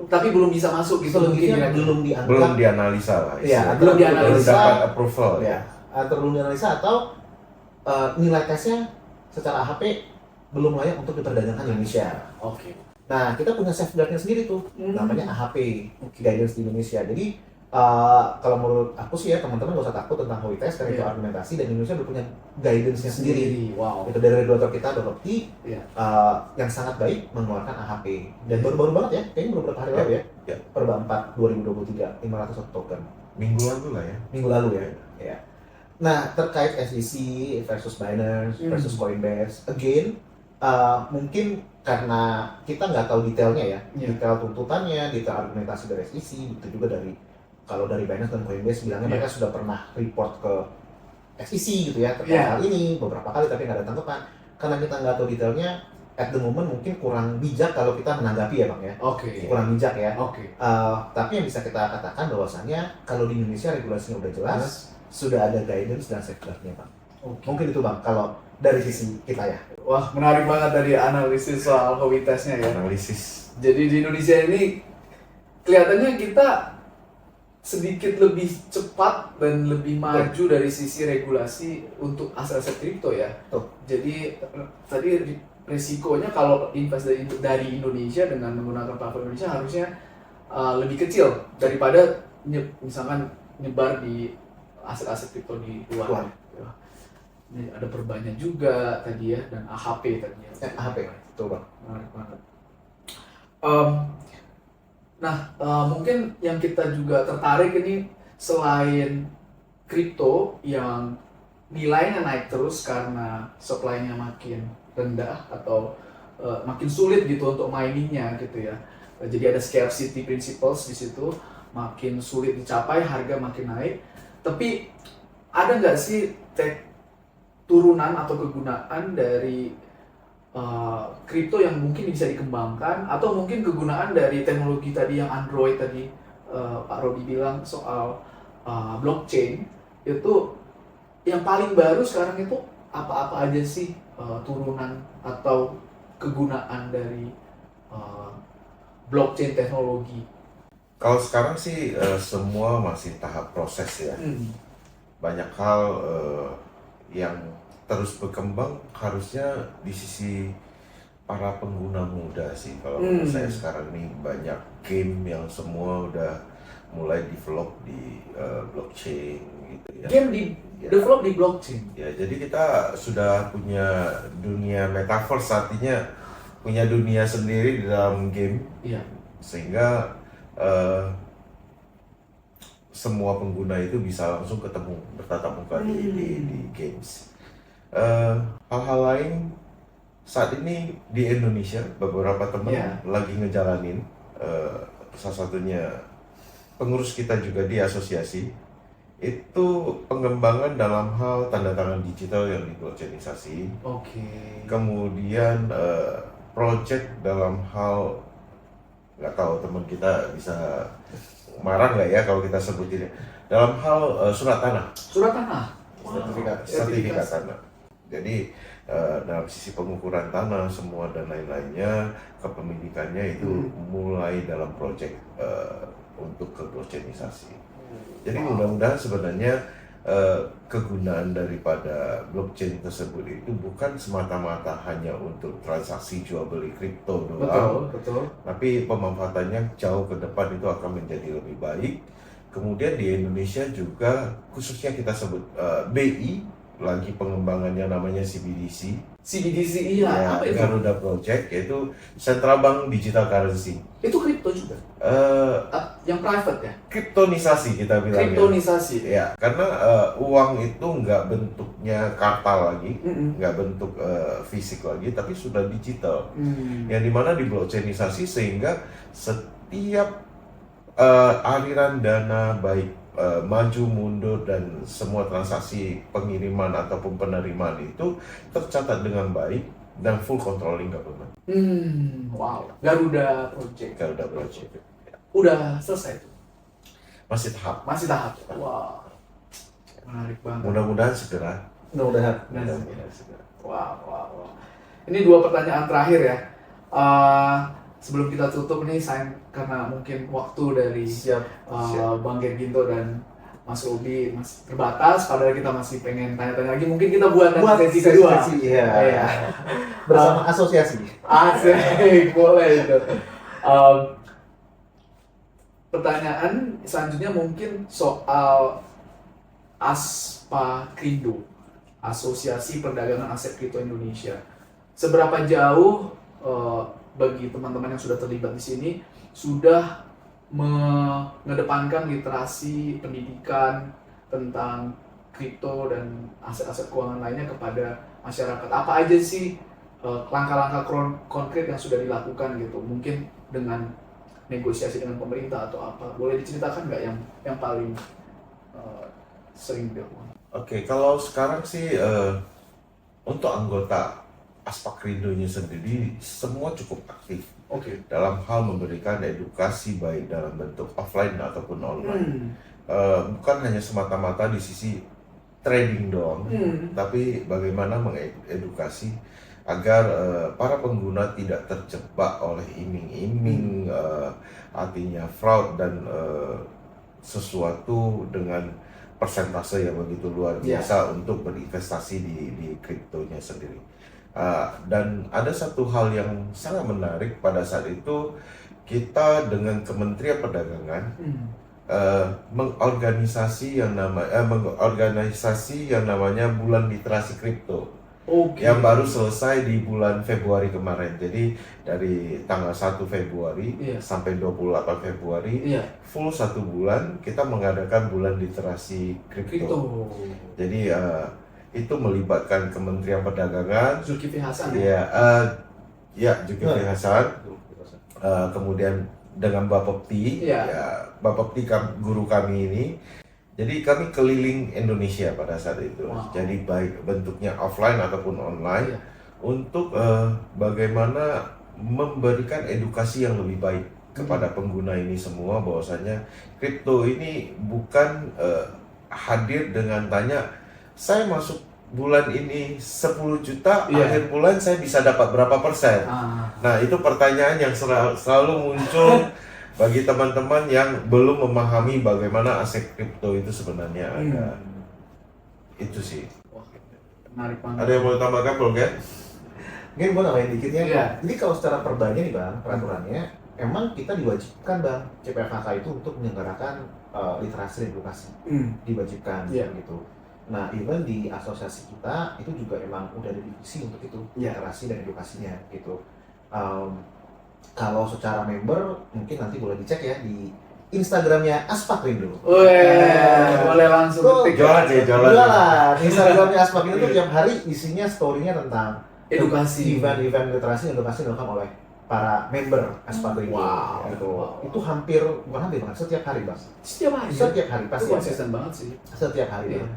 tapi belum bisa masuk gitu, selebihnya belum dianalisa lah. Belum dianalisa, dapat approval ya. Atau belum dianalisa, atau nilai tesnya secara AHP belum layak untuk diperdagangkan di Indonesia. Nah, kita punya safeguard-nya sendiri tuh, namanya AHP, Guidance di Indonesia. Jadi kalau menurut aku sih ya, teman-teman gak usah takut tentang hoi test karena itu argumentasi, dan Indonesia udah punya guidance-nya sendiri. Itu dari regulator kita, Bapepti, yang sangat baik mengeluarkan AHP. Dan baru-baru banget ya, kayaknya baru beberapa hari lalu ya, Perba 4 2023, 501 token. Minggu lalu lah ya. Minggu lalu ya. Nah, terkait SEC versus Binance versus Coinbase, again, Mungkin karena kita nggak tahu detailnya ya, Iya. detail tuntutannya, detail argumentasi dari SEC, itu juga dari kalau dari Binance dan Coinbase bilangnya Iya. mereka sudah pernah report ke SEC gitu ya terkait Iya. hal ini beberapa kali tapi nggak ada tanggapan. Karena kita nggak tahu detailnya, at the moment mungkin kurang bijak kalau kita menanggapi ya Bang ya, Oke. kurang bijak ya. Oke. Tapi yang bisa kita katakan bahwasannya kalau di Indonesia regulasinya udah jelas, sudah ada guidance dan safeguardnya Bang. Oke. Mungkin itu Bang kalau dari sisi kita ya. Wah, menarik banget tadi analisis soal komunitasnya ya. Analisis. Jadi di Indonesia ini kelihatannya kita sedikit lebih cepat dan lebih maju dari sisi regulasi untuk aset-aset kripto ya. Betul. Jadi tadi risikonya kalau invest dari Indonesia dengan menggunakan platform Indonesia harusnya lebih kecil daripada misalkan nyebar di aset-aset kripto di luar. Ya. Ini ada perbanyak juga tadi ya, dan AHP tadi ya. AHP, betul Bang. Menarik banget. Mungkin yang kita juga tertarik ini selain kripto yang nilainya naik terus karena supply-nya makin rendah atau makin sulit gitu untuk miningnya gitu ya. Jadi ada scarcity principles di situ, makin sulit dicapai, harga makin naik. Tapi ada nggak sih turunan atau kegunaan dari kripto yang mungkin bisa dikembangkan, atau mungkin kegunaan dari teknologi tadi yang Android tadi Pak Rodi bilang soal blockchain itu yang paling baru sekarang itu apa-apa aja sih turunan atau kegunaan dari blockchain teknologi? Kalau sekarang sih semua masih tahap proses ya. Banyak hal yang terus berkembang harusnya di sisi para pengguna muda sih. Kalau menurut saya sekarang nih banyak game yang semua udah mulai develop di blockchain gitu ya. Game develop di blockchain. Ya, jadi kita sudah punya dunia metaverse, artinya punya dunia sendiri di dalam game. Iya. Sehingga semua pengguna itu bisa langsung ketemu bertatap muka di games. Hal-hal lain saat ini di Indonesia beberapa teman lagi ngejalanin, salah satunya pengurus kita juga di asosiasi itu pengembangan dalam hal tanda tangan digital yang di blockchainisasi. Kemudian project dalam hal, nggak tahu teman kita bisa marah nggak ya kalau kita sebutin dalam hal surat tanah. Sertifikat tanah. Jadi dalam sisi pengukuran tanah semua dan lain-lainnya, kepemilikannya itu mulai dalam proyek untuk ke blockchainisasi. Jadi mudah-mudahan sebenarnya kegunaan daripada blockchain tersebut itu bukan semata-mata hanya untuk transaksi jual beli kripto doang, tapi pemanfaatannya jauh ke depan itu akan menjadi lebih baik. Kemudian di Indonesia juga khususnya kita sebut BI lagi pengembangannya namanya CBDC. Iya. Ya, Apa itu? Garuda Project, yaitu Central Bank Digital Currency. Itu kripto juga. Yang private ya? Kriptonisasi kita bilangnya. Kriptonisasi. Ya, karena uang itu nggak bentuknya kartal lagi, nggak bentuk fisik lagi, tapi sudah digital. Yang dimana di blockchainisasi sehingga setiap aliran dana baik maju mundur dan semua transaksi pengiriman ataupun penerimaan itu tercatat dengan baik dan full controlling government. Wow. Garuda Project. Udah selesai itu? Masih tahap. Wow. Menarik banget. Mudah-mudahan segera. Mudah-mudahan. Wow. Ini 2 pertanyaan terakhir ya. Sebelum kita tutup nih, karena mungkin waktu dari Bang Gerginto dan Mas Robi masih terbatas, padahal kita masih pengen tanya-tanya lagi. Mungkin kita buat sesi kedua. Iya. Bersama asosiasi. Asik, boleh itu. Pertanyaan selanjutnya mungkin soal ASPA-Krindo, Asosiasi Perdagangan Aset Kripto Indonesia. Seberapa jauh bagi teman-teman yang sudah terlibat di sini sudah mengedepankan literasi pendidikan tentang kripto dan aset-aset keuangan lainnya kepada masyarakat? Apa aja sih langkah-langkah konkret yang sudah dilakukan gitu, mungkin dengan negosiasi dengan pemerintah atau apa, boleh diceritakan nggak yang paling sering dilakukan? Oke, kalau sekarang sih untuk anggota Aspakrindo-nya sendiri semua cukup aktif Oke. dalam hal memberikan edukasi baik dalam bentuk offline ataupun online. Bukan hanya semata-mata di sisi trading doang, tapi bagaimana mengedukasi agar para pengguna tidak terjebak oleh iming-iming, artinya fraud dan sesuatu dengan persentase yang begitu luar biasa untuk berinvestasi di kriptonya sendiri. Dan ada satu hal yang sangat menarik pada saat itu, kita dengan Kementerian Perdagangan mengorganisasi yang namanya Bulan Literasi Kripto. Yang baru selesai di bulan Februari kemarin. Jadi dari tanggal 1 Februari sampai 28 Februari full 1 bulan kita mengadakan bulan literasi kripto. Jadi itu melibatkan Kementerian Perdagangan, Zulkifli Hasan Zulkifli Hasan, kemudian dengan Bapepti, Bapepti guru kami ini. Jadi kami keliling Indonesia pada saat itu. Jadi baik bentuknya offline ataupun online untuk bagaimana memberikan edukasi yang lebih baik kepada pengguna ini semua, bahwasanya kripto ini bukan hadir dengan tanya saya masuk bulan ini 10 juta, akhir bulan saya bisa dapat berapa persen. Nah, itu pertanyaan yang selalu muncul bagi teman-teman yang belum memahami bagaimana aset kripto itu sebenarnya ada. Itu sih. Wah, menarik banget. Ada yang mau tambahkan, Bro? Mungkin gue nambahin dikit ya. Jadi kalau secara perbanya nih Bang, peraturannya emang kita diwajibkan Bang, CPFHK itu untuk menyelenggarakan literasi dan edukasi. Diwajibkan gitu. Nah, even di asosiasi kita itu juga emang udah ada divisi untuk itu, literasi dan edukasinya gitu. Kalau secara member mungkin nanti boleh dicek ya di Instagramnya Aspakrindo. Boleh langsung ketik. Jualan. Instagramnya Aspakrindo tuh tiap hari isinya story-nya tentang edukasi, event literasi dan edukasi dilakukan oleh para member Aspakrindo. Itu hampir, bukan hampir banget, setiap hari Bang. Setiap hari pasti. Itu konsisten banget sih. Setiap hari Bang.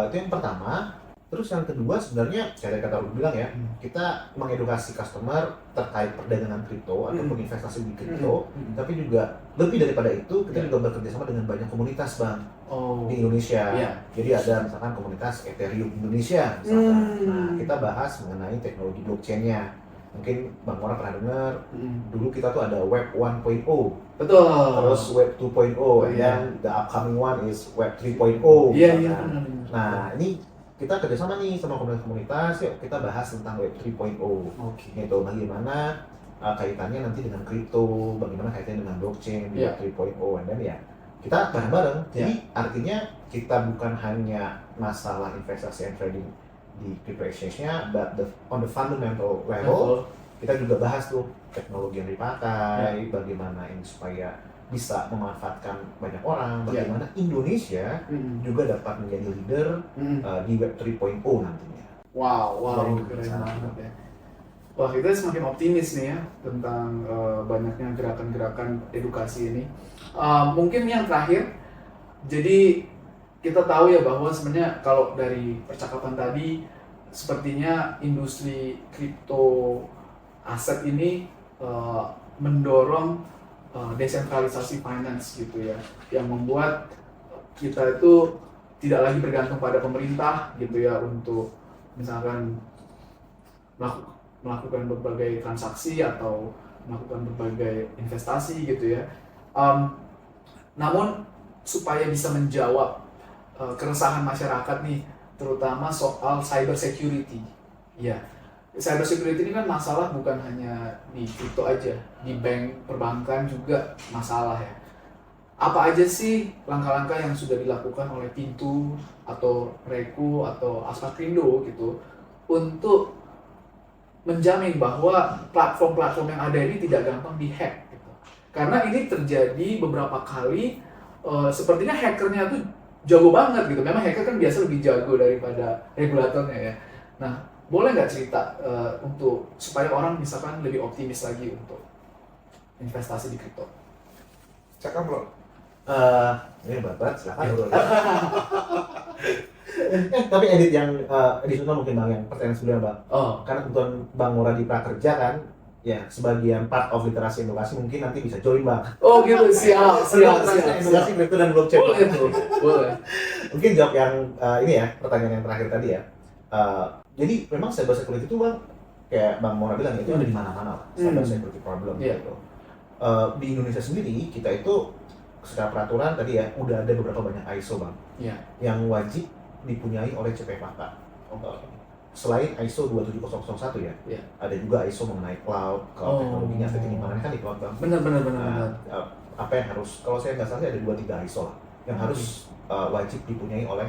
Itu yang pertama. Terus yang kedua sebenarnya, kayak kata Rudy bilang ya, kita mengedukasi customer terkait perdagangan kripto ataupun investasi di kripto, tapi juga lebih daripada itu, kita juga bekerja sama dengan banyak komunitas Bang di Indonesia. Jadi ada misalkan komunitas Ethereum Indonesia misalkan. Nah, kita bahas mengenai teknologi blockchain-nya. Mungkin Bang Mora pernah dengar, dulu kita tuh ada Web 1.0. Betul. Terus Web 2.0, dan the upcoming one is Web 3.0. Nah, ini kita kerjasama nih sama komunitas, yuk kita bahas tentang Web 3.0. Gitu, bagaimana kaitannya nanti dengan kripto, bagaimana kaitannya dengan blockchain di Web 3.0, dan ya kita bareng-bareng. Jadi artinya kita bukan hanya masalah investasi and trading di crypto exchange-nya, but on the fundamental level kita juga bahas tuh teknologi yang dipakai, bagaimana ini supaya bisa memanfaatkan banyak orang, bagaimana Indonesia juga dapat menjadi leader di Web 3.0 nantinya. Wow, keren banget ya. Wah, kita semakin optimis nih ya tentang banyaknya gerakan-gerakan edukasi ini. Mungkin yang terakhir, jadi kita tahu ya bahwa sebenarnya kalau dari percakapan tadi, sepertinya industri kripto aset ini mendorong desentralisasi finance gitu ya, yang membuat kita itu tidak lagi bergantung pada pemerintah gitu ya untuk misalkan melakukan berbagai transaksi atau melakukan berbagai investasi gitu ya. Namun supaya bisa menjawab keresahan masyarakat nih, terutama soal cyber security, ya. Cyber security ini kan masalah bukan hanya di kripto aja, di bank perbankan juga masalah ya. Apa aja sih langkah-langkah yang sudah dilakukan oleh Pintu atau Reku atau Aspakrindo gitu untuk menjamin bahwa platform-platform yang ada ini tidak gampang dihack gitu. Karena ini terjadi beberapa kali, sepertinya hackernya tuh jago banget gitu. Memang hacker kan biasa lebih jago daripada regulatornya ya. Nah, boleh nggak cerita untuk supaya orang misalkan lebih optimis lagi untuk investasi di kripto? Cakap bro. Ini Bapak, silakan bro. Tapi edit yang additional mungkin Bang, yang pertanyaan sebelumnya Bang. Karena kebetulan Bang Mora di prakerja kan, ya sebagian part of literasi edukasi mungkin nanti bisa join Bang. Oh gitu, siap. Edukasi kripto dan blockchain. Boleh tuh, boleh. Mungkin jawab yang ini ya, pertanyaan yang terakhir tadi ya. Jadi memang cyber security itu Bang, kayak Bang Mora bilang itu ada di mana-mana lah, cyber security problem gitu. Di Indonesia sendiri kita itu secara peraturan tadi ya udah ada beberapa banyak ISO Bang, yang wajib dipunyai oleh CPFK. Selain ISO 27001 ya, ada juga ISO mengenai cloud teknologinya, penyimpanan kan di cloud Bang. Benar. Apa yang harus, kalau saya nggak salah ada 2-3 ISO lah yang harus wajib dipunyai oleh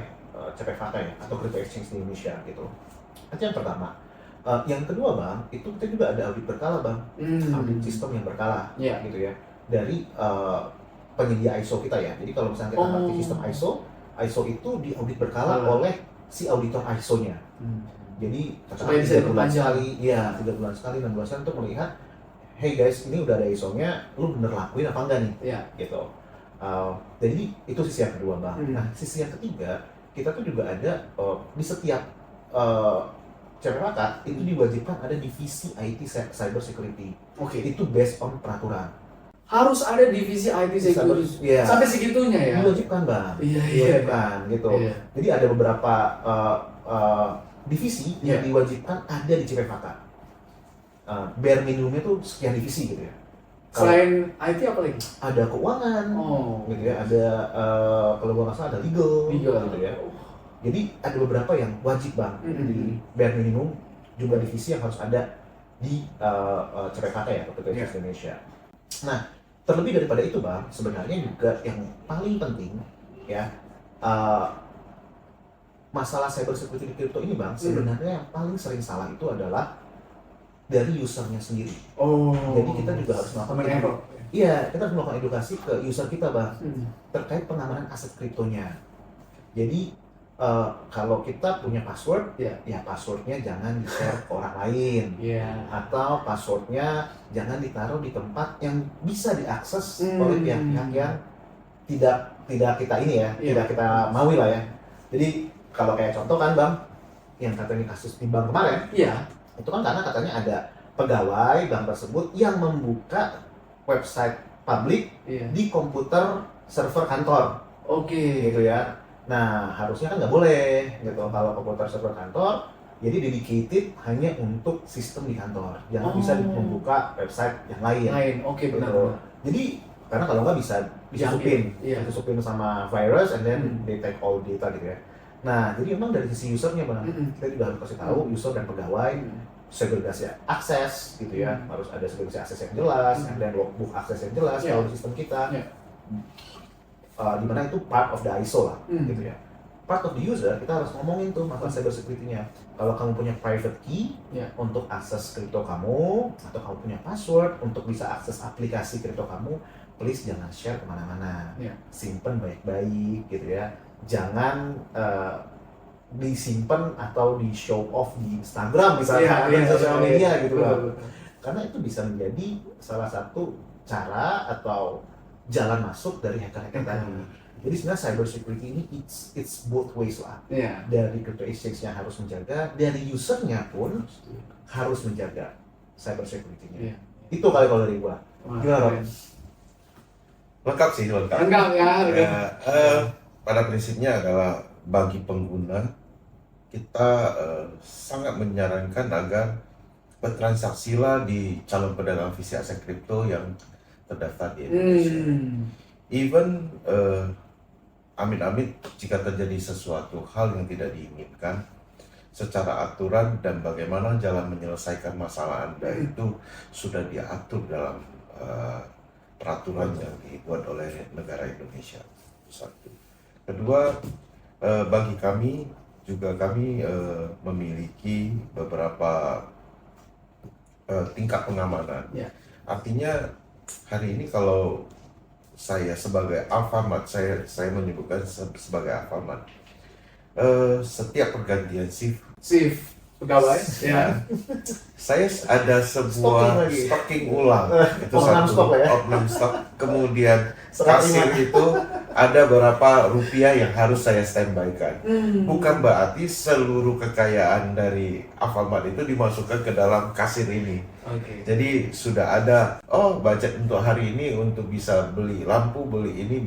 CPFK ya, atau Crypto Exchange di Indonesia gitu. Itu yang pertama. Yang kedua Bang, itu kita juga ada audit berkala Bang, audit sistem yang berkala gitu ya, dari penyedia ISO kita ya. Jadi kalau misalnya kita pakai sistem ISO itu diaudit berkala oleh si auditor ISO-nya. Jadi katakan 3 bulan sekali, 3 bulan sekali, 6 bulan sekali untuk melihat, hey guys, ini udah ada ISO-nya, lu bener lakuin apa enggak nih? Gitu. Jadi itu sisi yang kedua Bang. Nah sisi yang ketiga, kita tuh juga ada di setiap CPFK itu diwajibkan ada divisi IT cyber security. Itu based on peraturan. Harus ada divisi IT security. Sampai segitunya ya. Diwajibkan Bang. Diwajibkan gitu. Jadi ada beberapa divisi yang diwajibkan ada di CPFK. Bare minimumnya tuh sekian divisi gitu ya. Selain IT apa lagi? Ada keuangan, gitu ya. Ada kalau gua nggak salah ada legal, gitu ya. Jadi ada beberapa yang wajib Bang di bare minimum jumlah divisi yang harus ada di CPFK ya, Crypto Exchange Indonesia. Nah, terlebih daripada itu Bang, sebenarnya juga yang paling penting ya, masalah cyber security di crypto ini Bang, sebenarnya yang paling sering salah itu adalah dari usernya sendiri. Jadi kita juga harus melakukan kita harus melakukan edukasi ke user kita Bang, terkait pengamanan aset kriptonya. Jadi kalau kita punya password, ya passwordnya jangan di-share ke orang lain, atau passwordnya jangan ditaruh di tempat yang bisa diakses oleh pihak-pihak yang tidak kita ini ya, tidak kita maui lah ya. Jadi kalau kayak contoh kan Bang, yang katanya kasus di bank kemarin, itu kan karena katanya ada pegawai bank tersebut yang membuka website publik di komputer server kantor, gitu ya. Nah, harusnya kan nggak boleh gitu kalau komputer server kantor, jadi dedicated hanya untuk sistem di kantor. Jangan bisa membuka website yang lain. Gitu. Benar. Jadi karena kalau nggak bisa disupin sama virus and then they take all data gitu ya. Nah, jadi memang dari sisi usernya Bang, kita juga harus kasih tahu user dan pegawai segregasi akses gitu ya. Harus ada segregasi akses yang jelas, and then logbook akses yang jelas kalau sistem kita. Dimana itu part of the ISO lah, gitu ya. Part of the user, kita harus ngomongin tuh masalah cyber security-nya. Kalau kamu punya private key untuk akses kripto kamu, atau kamu punya password untuk bisa akses aplikasi kripto kamu, please jangan share kemana-mana. Simpen baik-baik, gitu ya. Jangan disimpan atau di show off di Instagram misalnya, di sosial media gitu lah. Karena itu bisa menjadi salah satu cara atau jalan masuk dari hacker-hacker tadi. Jadi sebenarnya cyber security ini it's both ways lah. Dari crypto exchange-nya harus menjaga, dari usernya pun harus menjaga cyber security-nya. Itu kali kalau dari gua. Gimana Rob? Lengkap sih, lengkap. Lengkap ya. Pada prinsipnya adalah bagi pengguna kita sangat menyarankan agar bertransaksilah di calon pedagang visi aset kripto yang terdaftar di Indonesia. Even amit-amit jika terjadi sesuatu hal yang tidak diinginkan, secara aturan dan bagaimana jalan menyelesaikan masalah Anda itu sudah diatur dalam peraturan yang dibuat oleh negara Indonesia. Satu. Kedua, bagi kami juga kami memiliki beberapa tingkat pengamanan. Artinya hari ini kalau saya sebagai Alfamart, saya menyebutkan sebagai Alfamart, setiap pergantian shift pegawai. Ya. Saya ada sebuah Stocking lagi. stocking ulang. Itu Opnam satu stok ya? opnam stok. Kemudian Serah kasir terima. itu ada berapa rupiah yang harus saya standby-kan. Hmm. Bukan berarti seluruh kekayaan dari Alfamart itu dimasukkan ke dalam kasir ini. Oke. Jadi sudah ada, budget untuk hari ini untuk bisa beli lampu, beli ini,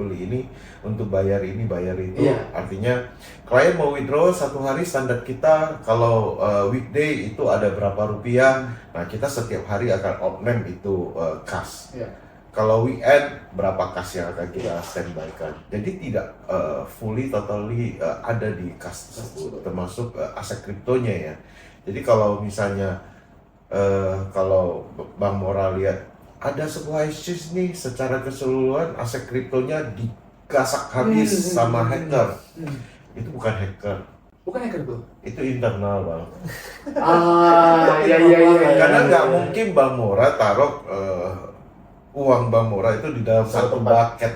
untuk bayar ini, bayar itu. Iya. Artinya klien mau withdraw satu hari standar kita kalau weekday itu ada berapa rupiah. Nah kita setiap hari akan opname itu kas. Iya. Kalau weekend berapa kas yang akan kita standby-kan. Jadi tidak fully totally ada di kas tersebut, termasuk aset kriptonya ya. Jadi kalau misalnya kalau Bang Mora lihat ada sebuah exchange nih secara keseluruhan aset kriptonya digasak habis sama hacker. Itu bukan hacker, Bukan hacker tuh. itu internal Bang. Iya. Karena nggak mungkin Bang Mora taruh uang Bang Mora itu di dalam Satu satu tempat. bucket.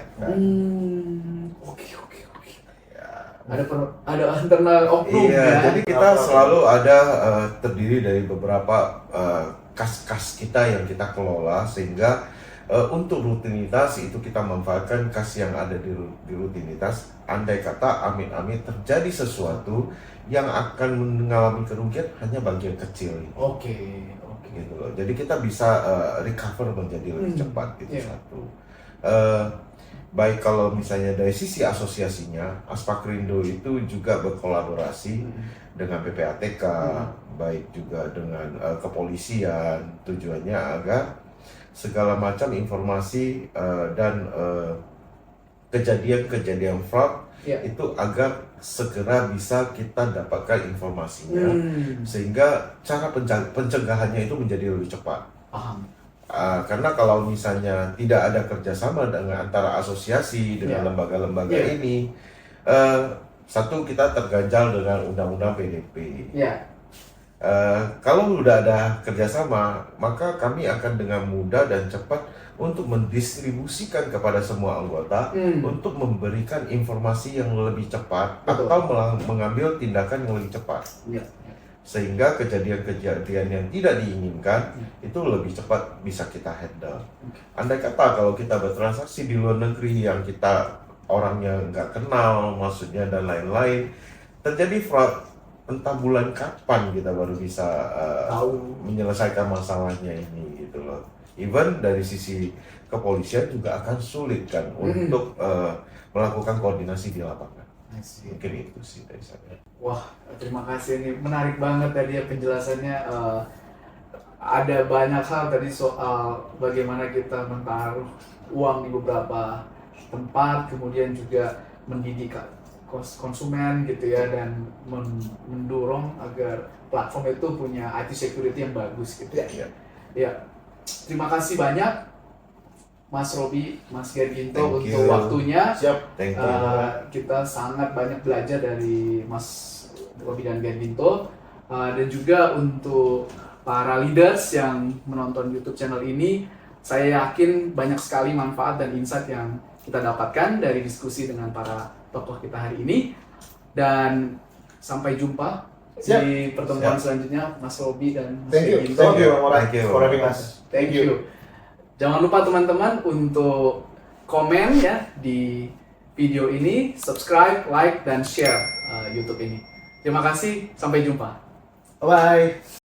Oke. Ada internal oknum Iya, ya. jadi kita selalu ada terdiri dari beberapa kas-kas kita yang kita kelola sehingga untuk rutinitas itu kita manfaatkan kas yang ada di rutinitas. Andai kata amit-amit terjadi sesuatu yang akan mengalami kerugian hanya bagian kecil Oke. gitu loh. Jadi kita bisa recover menjadi lebih cepat itu Iya. satu. Baik kalau misalnya dari sisi asosiasinya, Aspakrindo itu juga berkolaborasi dengan PPATK, baik juga dengan kepolisian, tujuannya agar segala macam informasi dan kejadian-kejadian fraud Iya. itu agar segera bisa kita dapatkan informasinya, sehingga cara pencegahannya itu menjadi lebih cepat. Paham. Karena kalau misalnya tidak ada kerjasama dengan antara asosiasi dengan Ya. lembaga-lembaga Ya. ini, satu kita terganjal dengan undang-undang PDP. Ya. Kalau sudah ada kerjasama, maka kami akan dengan mudah dan cepat untuk mendistribusikan kepada semua anggota untuk memberikan informasi yang lebih cepat. Betul. Atau mengambil tindakan yang lebih cepat. Ya. Sehingga kejadian-kejadian yang tidak diinginkan itu lebih cepat bisa kita handle. Andai kata kalau kita bertransaksi di luar negeri yang kita orangnya nggak kenal, maksudnya dan lain-lain, terjadi fraud, entah bulan kapan kita baru bisa menyelesaikan masalahnya ini gitu loh. Even dari sisi kepolisian juga akan sulit kan untuk melakukan koordinasi di lapangan. Mungkin itu sih dari saya. Wah, terima kasih, ini menarik banget tadi ya penjelasannya. Ada banyak hal tadi soal bagaimana kita menaruh uang di beberapa tempat, kemudian juga mendidik konsumen gitu ya, dan mendorong agar platform itu punya IT security yang bagus gitu ya. Ya, terima kasih banyak Mas Robi, Mas Gerginto Thank untuk you. waktunya. Siap. Thank you. Kita sangat banyak belajar dari Mas Robi dan Gerginto, dan juga untuk para leaders yang menonton YouTube channel ini, saya yakin banyak sekali manfaat dan insight yang kita dapatkan dari diskusi dengan para tokoh kita hari ini. Dan sampai jumpa di pertemuan selanjutnya, Mas Robi dan Mas Gerginto. Thank you, Thank you. for having us. Thank you. Jangan lupa teman-teman untuk komen ya di video ini, subscribe, like, dan share YouTube ini. Terima kasih, sampai jumpa. Bye.